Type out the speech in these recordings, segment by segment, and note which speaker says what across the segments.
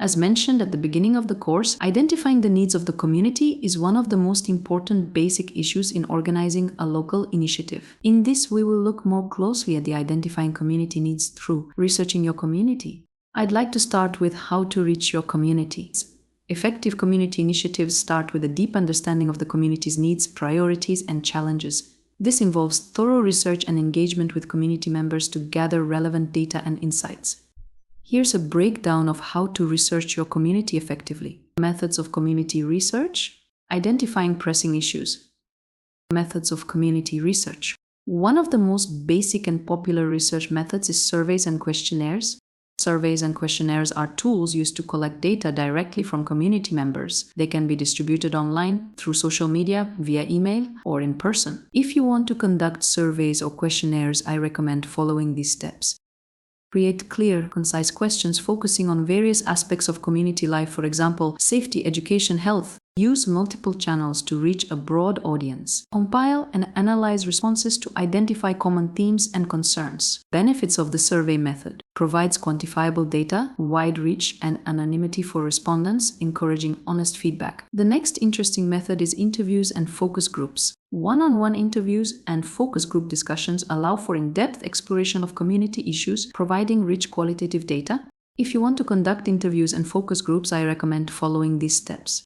Speaker 1: As mentioned at the beginning of the course, identifying the needs of the community is one of the most important basic issues in organizing a local initiative. In this, we will look more closely at the identifying community needs through researching your community. I'd like to start with how to reach your community. Effective community initiatives start with a deep understanding of the community's needs, priorities, and challenges. This involves thorough research and engagement with community members to gather relevant data and insights. Here's a breakdown of how to research your community effectively. Methods of community research. Identifying pressing issues. Methods of community research. One of the most basic and popular research methods is surveys and questionnaires. Surveys and questionnaires are tools used to collect data directly from community members. They can be distributed online, through social media, via email, or in person. If you want to conduct surveys or questionnaires, I recommend following these steps. Create clear, concise questions focusing on various aspects of community life, for example, safety, education, health. Use multiple channels to reach a broad audience. Compile and analyze responses to identify common themes and concerns. Benefits of the survey method. Provides quantifiable data, wide reach, and anonymity for respondents, encouraging honest feedback. The next interesting method is interviews and focus groups. One-on-one interviews and focus group discussions allow for in-depth exploration of community issues, providing rich qualitative data. If you want to conduct interviews and focus groups, I recommend following these steps.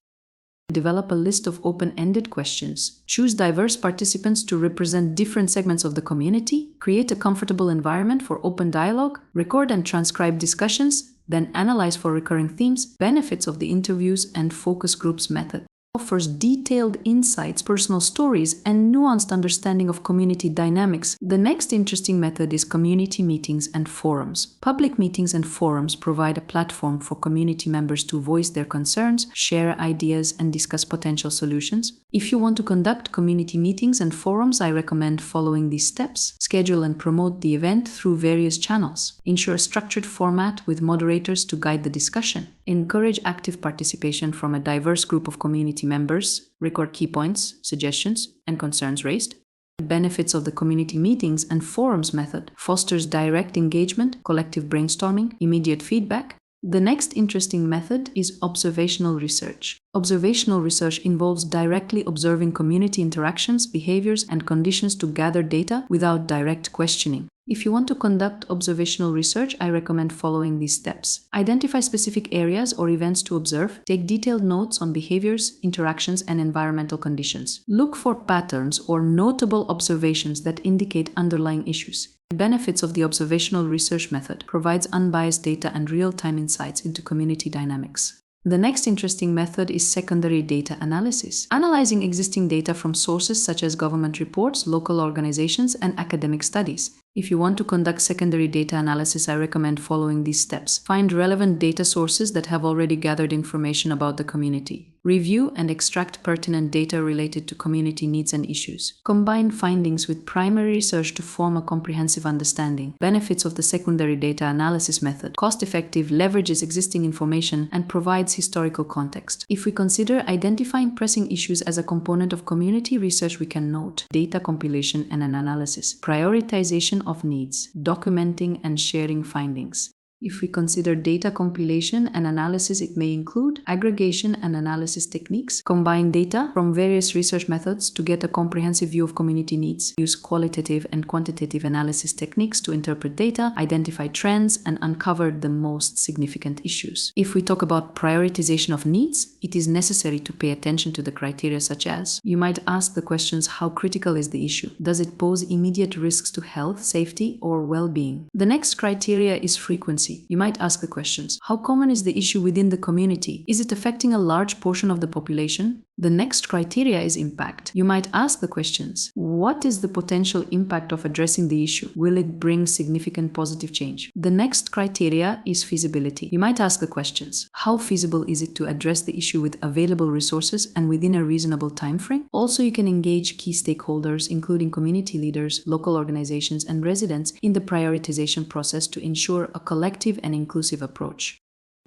Speaker 1: Develop a list of open-ended questions. Choose diverse participants to represent different segments of the community. Create a comfortable environment for open dialogue. Record and transcribe discussions. Then analyze for recurring themes. Benefits of the interviews and focus groups method. Offers detailed insights, personal stories, and nuanced understanding of community dynamics. The next interesting method is community meetings and forums. Public meetings and forums provide a platform for community members to voice their concerns, share ideas, and discuss potential solutions. If you want to conduct community meetings and forums, I recommend following these steps. Schedule and promote the event through various channels. Ensure a structured format with moderators to guide the discussion. Encourage active participation from a diverse group of community members. Record key points, suggestions, and concerns raised. Benefits of the community meetings and forums method. Fosters direct engagement, collective brainstorming, immediate feedback. The next interesting method is observational research. Observational research involves directly observing community interactions, behaviors, and conditions to gather data without direct questioning. If you want to conduct observational research, I recommend following these steps. Identify specific areas or events to observe. Take detailed notes on behaviors, interactions, and environmental conditions. Look for patterns or notable observations that indicate underlying issues. Benefits of the observational research method. Provides unbiased data and real-time insights into community dynamics. The next interesting method is secondary data analysis. Analyzing existing data from sources such as government reports, local organizations, and academic studies. If you want to conduct secondary data analysis, I recommend following these steps. Find relevant data sources that have already gathered information about the community. Review and extract pertinent data related to community needs and issues. Combine findings with primary research to form a comprehensive understanding. Benefits of the secondary data analysis method. Cost-effective, leverages existing information, and provides historical context. If we consider identifying pressing issues as a component of community research, we can note data compilation and an analysis, prioritization of needs, documenting and sharing findings. If we consider data compilation and analysis, it may include aggregation and analysis techniques, combine data from various research methods to get a comprehensive view of community needs, use qualitative and quantitative analysis techniques to interpret data, identify trends, and uncover the most significant issues. If we talk about prioritization of needs, it is necessary to pay attention to the criteria such as, you might ask the questions, how critical is the issue? Does it pose immediate risks to health, safety, or well-being? The next criteria is frequency. You might ask the questions, how common is the issue within the community? Is it affecting a large portion of the population? The next criteria is impact. You might ask the questions, what is the potential impact of addressing the issue? Will it bring significant positive change? The next criteria is feasibility. You might ask the questions, how feasible is it to address the issue with available resources and within a reasonable time frame? Also, you can engage key stakeholders, including community leaders, local organizations, and residents in the prioritization process to ensure a collective and inclusive approach.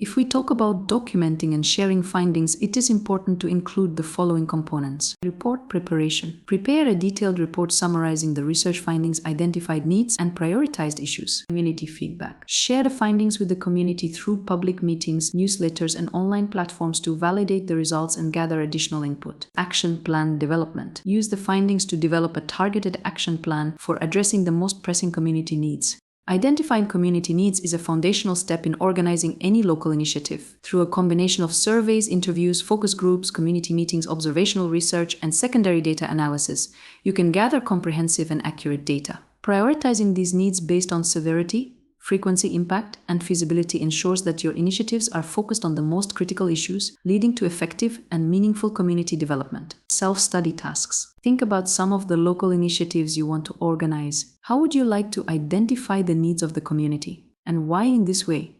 Speaker 1: If we talk about documenting and sharing findings, it is important to include the following components. Report preparation. Prepare a detailed report summarizing the research findings, identified needs, and prioritized issues. Community feedback. Share the findings with the community through public meetings, newsletters, and online platforms to validate the results and gather additional input. Action plan development. Use the findings to develop a targeted action plan for addressing the most pressing community needs. Identifying community needs is a foundational step in organizing any local initiative. Through a combination of surveys, interviews, focus groups, community meetings, observational research, and secondary data analysis, you can gather comprehensive and accurate data. Prioritizing these needs based on severity, frequency, impact, and feasibility ensures that your initiatives are focused on the most critical issues, leading to effective and meaningful community development. Self-study tasks. Think about some of the local initiatives you want to organize. How would you like to identify the needs of the community? And why in this way?